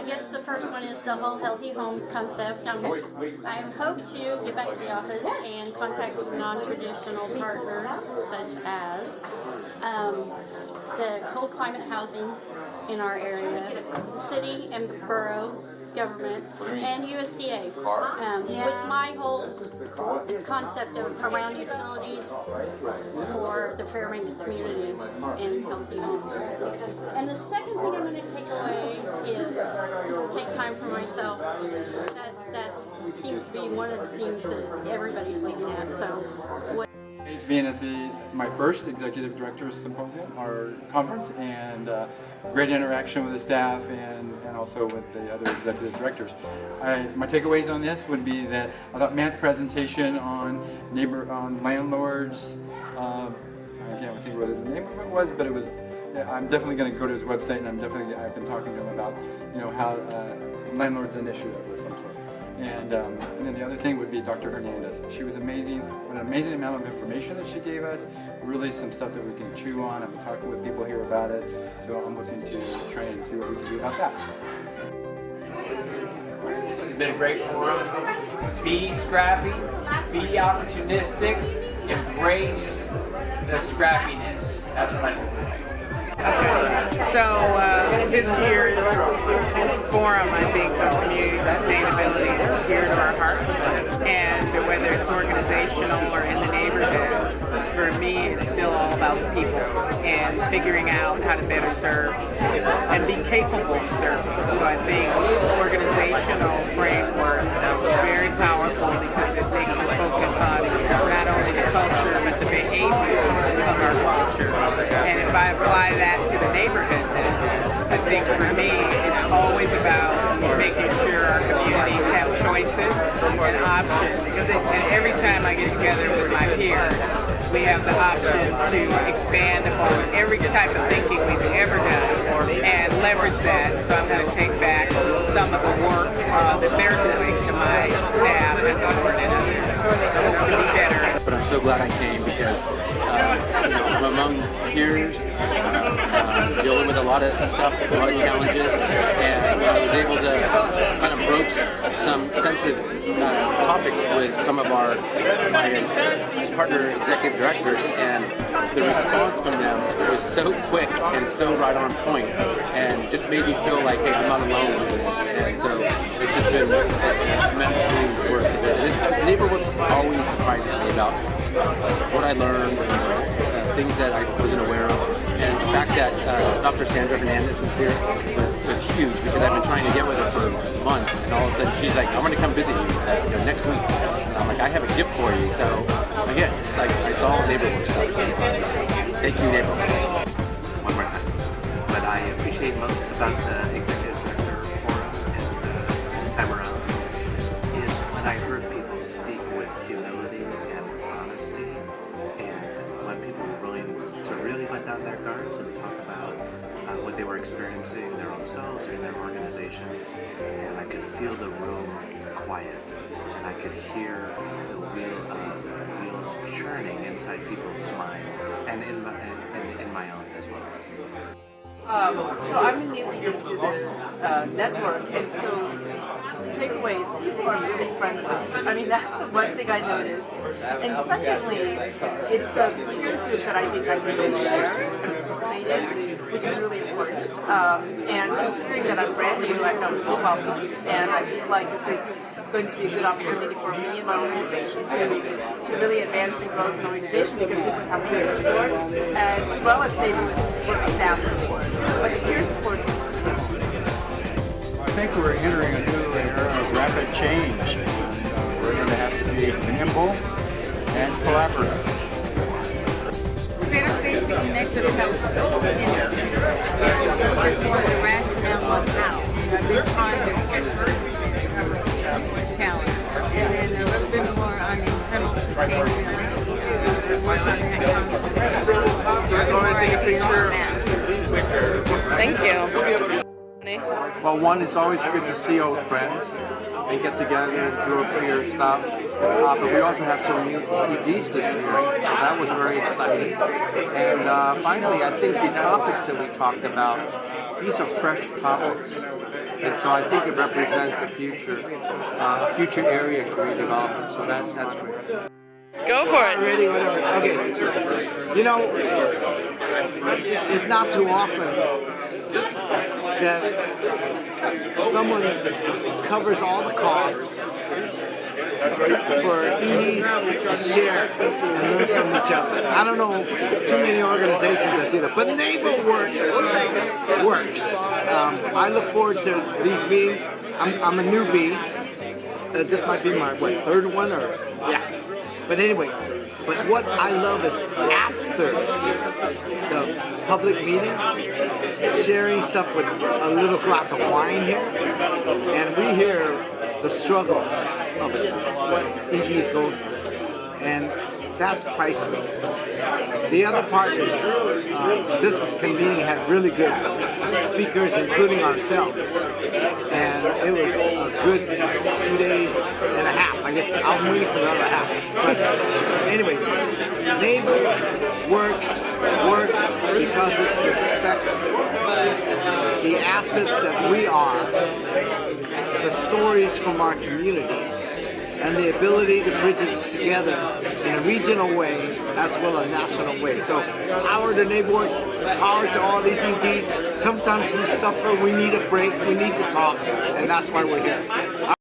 I guess the first one is the whole healthy homes concept. I hope to get back to the office and contact some non-traditional partners, such as the cold climate housing in our area, the city and borough government, and USDA. With my whole concept of around utilities for the Fairbanks community and healthy homes. And the second thing I'm going to take away is take time for myself. That seems to be one of the things that everybody's looking at. So. Being at my first executive directors symposium or conference, and great interaction with the staff and also with the other executive directors. My takeaways on this would be that I thought Matt's presentation on landlords. I can't think what the name of it was, but it was. I'm definitely going to go to his website, and I've been talking to him about how landlords initiative of some sort. And then the other thing would be Dr. Hernandez. She was amazing. What an amazing amount of information that she gave us. Really some stuff that we can chew on. I've been talking with people here about it. So I'm looking to try and see what we can do about that. This has been a great forum. Be scrappy, be opportunistic, embrace the scrappiness. That's what I took away. Okay, so this year's forum, I think, of community sustainability is dear to our heart, and whether it's organizational or in the neighborhood, for me it's still all about the people and figuring out how to better serve and be capable of serving. So I think organizational framework is very powerful because it makes us focus on not only the culture but the behavior of our culture. And if I apply that to the neighborhood, then I think for me it's always about making sure our communities have choices and options. And every time I get together with my peers, we have the option to expand upon every type of thinking we've ever done and leverage that. So I'm going to take back some of the work that they're doing to my staff and board and others. I hope to be better. But I'm so glad I came because I'm among peers, dealing with a lot of stuff, a lot of challenges, and I was able to kind of broach some sensitive topics with some of my partner executive directors, and the response from them was so quick and so right on point, and just made me feel like, hey, I'm not alone with this. And so it's just been immensely worth it. NeighborWorks always surprises me about what I learned, things that I wasn't aware of, and the fact that Dr. Sandra Hernandez was here was huge, because I've been trying to get with her for months, and all of a sudden she's like, I'm going to come visit you next week. And I'm like, I have a gift for you. So again, it's all NeighborWorks stuff. Thank you, NeighborWorks. One more time. What I appreciate most about the Executive Director Forum and this time around is when I heard people speak with humility and honesty, and when people were willing to really let down their guards and talk about what they were experiencing their own selves or in their organizations, and I could feel the room quiet, and I could hear the wheels churning inside people's minds, and in my own as well. So I'm a new leader to the network, and so the takeaway is people are really friendly. I mean, that's the one thing I noticed. And secondly, it's a peer group that I think I can really share and participate in, which is really important. And considering that I'm brand new, I felt really welcomed, and I feel like this is going to be a good opportunity for me and my organization to really advance and grow as an organization, because we can have peer support as well as NeighborWorks staff support. But the peer support is critical. I think we're entering a new era of rapid change. We're going to have to be nimble and collaborative. Better ways to connect with health industry. A little bit more of the rationale on how. I've been trying to challenge. And then a little bit more on internal sustainability. Work on that concept. Thank you. Well, one, it's always good to see old friends. They get together and do a bigger stuff. But we also have some new PDs this year, so that was very exciting. And finally, I think the topics that we talked about these are fresh topics. And so I think it represents the future area of career development. So that's great. Go for it. Ready, whatever. Okay. You know, it's not too often that someone covers all the costs for EDs to share and learn from each other. I don't know too many organizations that do that, but NeighborWorks works. I look forward to these meetings. I'm a newbie. This might be my third one or yeah. But anyway, but what I love is after the public meetings, sharing stuff with a little glass of wine here, and we hear the struggles of what EDs go through, and that's priceless. The other part is this convening had really good speakers, including ourselves, and it was a good 2 days and a half. I guess I'm waiting for the other half. But anyway, NeighborWorks works because it respects the assets that we are, the stories from our communities, and the ability to bridge it together in a regional way as well as a national way. So power to NeighborWorks, power to all these EDs. Sometimes we suffer, we need a break, we need to talk, and that's why we're here.